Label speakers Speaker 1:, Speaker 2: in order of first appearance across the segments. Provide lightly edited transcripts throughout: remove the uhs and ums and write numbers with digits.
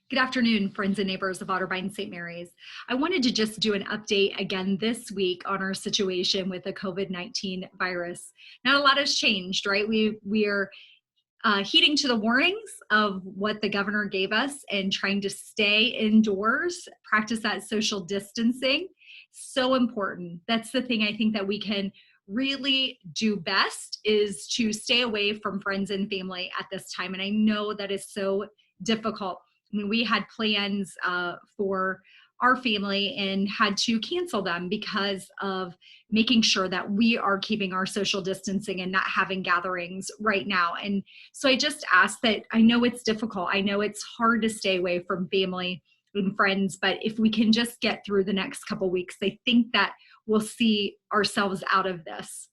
Speaker 1: Good afternoon, friends and neighbors of Otterbein St. Mary's. I wanted to just do an update again this week on our situation with the COVID-19 virus. Not a lot has changed, right? We are heeding to the warnings of what the governor gave us and trying to stay indoors, practice that social distancing. So important. That's the thing I think that we can really do best is to stay away from friends and family at this time. And I know that is so difficult. I mean, we had plans for our family and had to cancel them because of making sure that we are keeping our social distancing and not having gatherings right now. And so I just ask that I know it's difficult. I know it's hard to stay away from family and friends, but if we can just get through the next couple weeks, I think that we'll see ourselves out of this.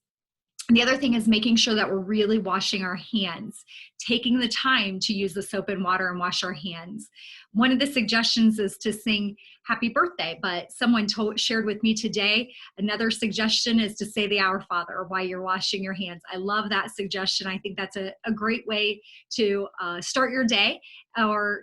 Speaker 1: The other thing is making sure that we're really washing our hands, taking the time to use the soap and water and wash our hands. One of the suggestions is to sing happy birthday, but someone shared with me today, another suggestion is to say the Our Father while you're washing your hands. I love that suggestion. I think that's a great way to start your day, or,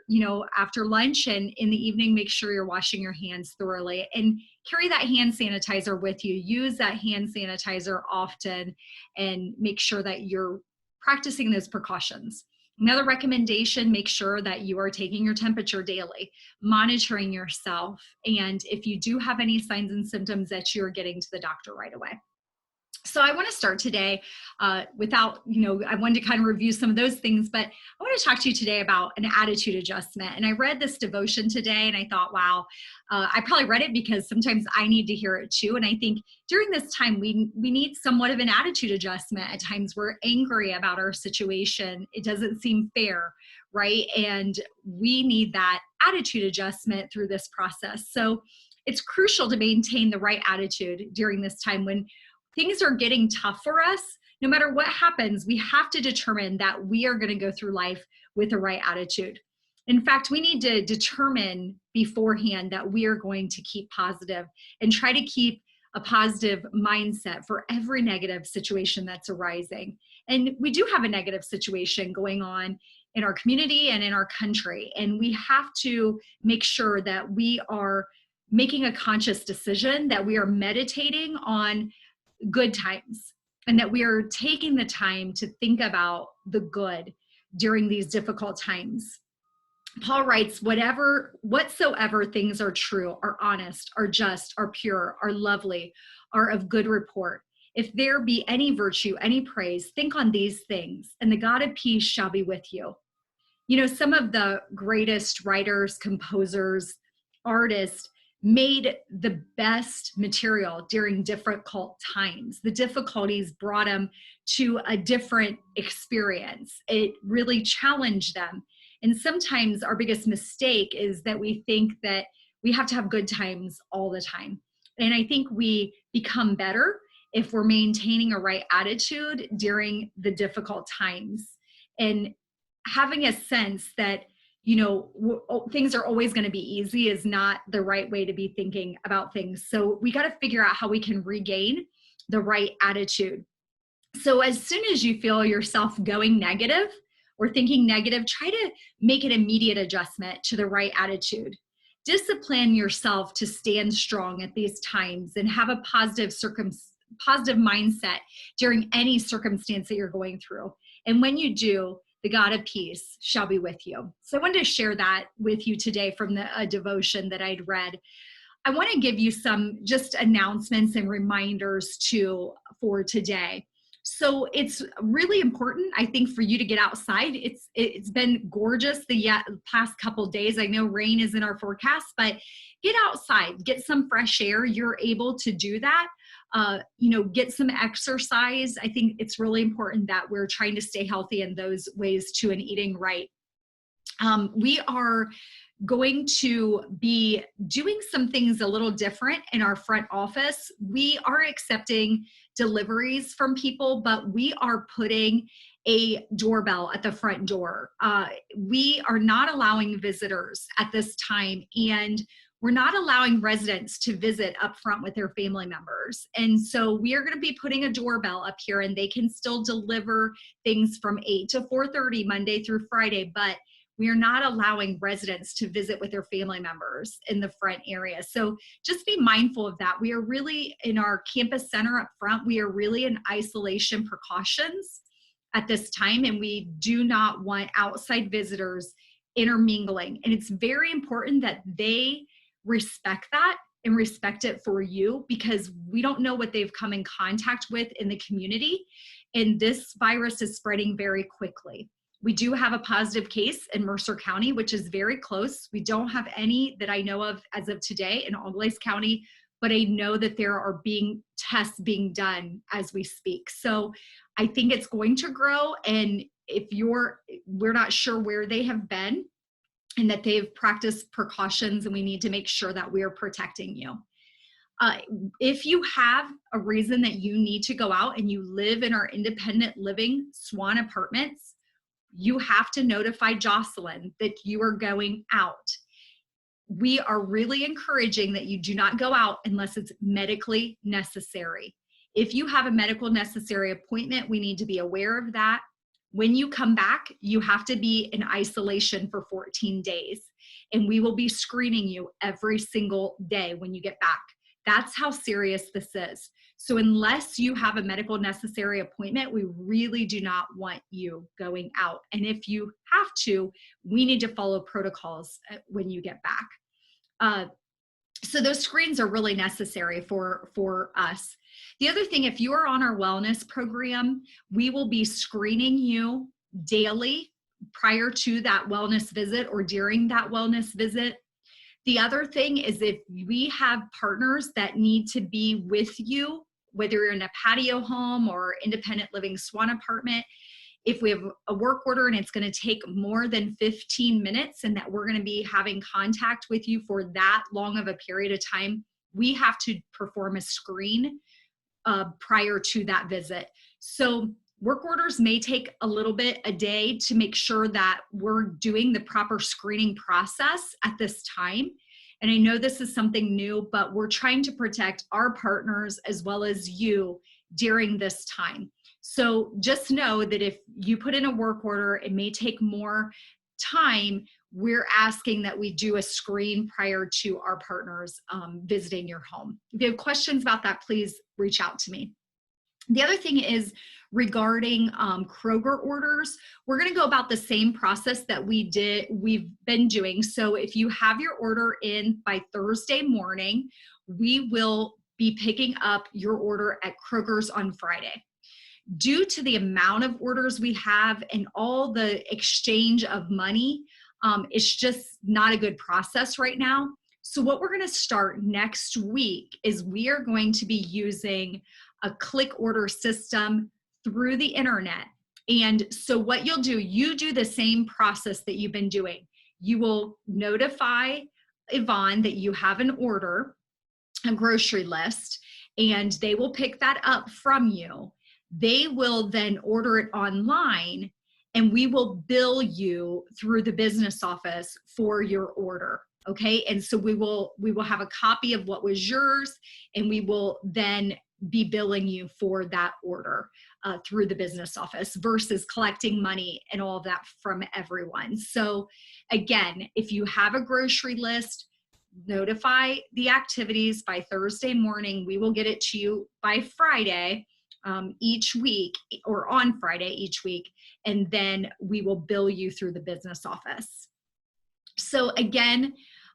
Speaker 1: after lunch, and in the evening, make sure you're washing your hands thoroughly and carry that hand sanitizer with you. Use that hand sanitizer often and make sure that you're practicing those precautions. Another recommendation, make sure that you are taking your temperature daily, monitoring yourself, and if you do have any signs and symptoms, that you're getting to the doctor right away. So I want to start today I wanted to kind of review some of those things, but I want to talk to you today about an attitude adjustment. And I read this devotion today and I thought, wow, I probably read it because sometimes I need to hear it too. And I think during this time, we need somewhat of an attitude adjustment. At times we're angry about our situation. It doesn't seem fair, right? And we need that attitude adjustment through this process. So it's crucial to maintain the right attitude during this time when things are getting tough for us. No matter what happens, we have to determine that we are going to go through life with the right attitude. In fact, we need to determine beforehand that we are going to keep positive and try to keep a positive mindset for every negative situation that's arising. And we do have a negative situation going on in our community and in our country. And we have to make sure that we are making a conscious decision, that we are meditating on good times, and that we are taking the time to think about the good during these difficult times. Paul writes, whatsoever things are true, are honest, are just, are pure, are lovely, are of good report. If there be any virtue, any praise, think on these things, and the God of peace shall be with you. Some of the greatest writers, composers, artists made the best material during difficult times. The difficulties brought them to a different experience. It really challenged them. And sometimes our biggest mistake is that we think that we have to have good times all the time. And I think we become better if we're maintaining a right attitude during the difficult times and having a sense that things are always going to be easy is not the right way to be thinking about things. So we got to figure out how we can regain the right attitude. So as soon as you feel yourself going negative or thinking negative, try to make an immediate adjustment to the right attitude. Discipline yourself to stand strong at these times and have a positive mindset during any circumstance that you're going through. And when you do, the God of peace shall be with you. So I wanted to share that with you today from the devotion that I'd read. I want to give you some just announcements and reminders for today. So it's really important, I think, for you to get outside. It's been gorgeous the past couple days. I know rain is in our forecast, but get outside, get some fresh air. You're able to do that. Get some exercise. I think it's really important that we're trying to stay healthy in those ways too, and eating right. We are going to be doing some things a little different in our front office. We are accepting deliveries from people, but we are putting a doorbell at the front door. We are not allowing visitors at this time, and we're not allowing residents to visit up front with their family members. And so we are going to be putting a doorbell up here, and they can still deliver things from 8 to 4:30 Monday through Friday, but we are not allowing residents to visit with their family members in the front area. So just be mindful of that. We are really in our campus center up front, we are really in isolation precautions at this time, and we do not want outside visitors intermingling. And it's very important that they respect that and respect it for you, because we don't know what they've come in contact with in the community. And this virus is spreading very quickly. We do have a positive case in Mercer County, which is very close. We don't have any that I know of as of today in Auglaize County, but I know that there are tests being done as we speak. So I think it's going to grow. And we're not sure where they have been and that they've practiced precautions, and we need to make sure that we are protecting you. If you have a reason that you need to go out and you live in our independent living Swan Apartments, you have to notify Jocelyn that you are going out. We are really encouraging that you do not go out unless it's medically necessary. If you have a medical necessary appointment, we need to be aware of that. When you come back, you have to be in isolation for 14 days, and we will be screening you every single day when you get back. That's how serious this is. So unless you have a medical necessary appointment, we really do not want you going out. And if you have to, we need to follow protocols when you get back. So those screens are really necessary for us. The other thing, if you are on our wellness program, we will be screening you daily prior to that wellness visit or during that wellness visit. The other thing is, if we have partners that need to be with you, whether you're in a patio home or independent living Swan apartment, if we have a work order and it's going to take more than 15 minutes and that we're going to be having contact with you for that long of a period of time, we have to perform a screen prior to that visit. So work orders may take a little bit a day to make sure that we're doing the proper screening process at this time. And I know this is something new, but we're trying to protect our partners as well as you during this time. So just know that if you put in a work order, it may take more time. We're asking that we do a screen prior to our partners visiting your home. If you have questions about that, please reach out to me. The other thing is regarding Kroger orders. We're going to go about the same process that we've been doing. So if you have your order in by Thursday morning, we will be picking up your order at Kroger's on Friday. Due to the amount of orders we have and all the exchange of money, it's just not a good process right now. So what we're going to start next week is we are going to be using a click order system through the internet. And so what you'll do, you do the same process that you've been doing. You will notify Yvonne that you have an order, a grocery list, and they will pick that up from you. They will then order it online, and we will bill you through the business office for your order. Okay, and so we will have a copy of what was yours, and we will then be billing you for that order through the business office versus collecting money and all of that from everyone. So again, if you have a grocery list, notify the activities by Thursday morning. We will get it to you by Friday each week, or on Friday each week, and then we will bill you through the business office. So again,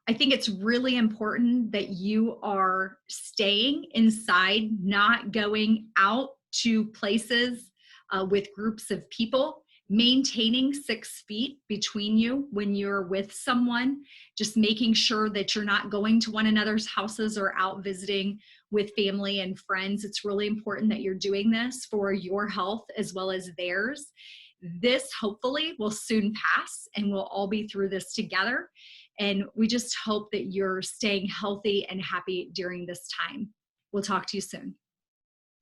Speaker 1: I think it's really important that you are staying inside, not going out to places with groups of people, maintaining 6 feet between you when you're with someone, just making sure that you're not going to one another's houses or out visiting with family and friends. It's really important that you're doing this for your health as well as theirs. This hopefully will soon pass and we'll all be through this together. And we just hope that you're staying healthy and happy during this time. We'll talk to you soon.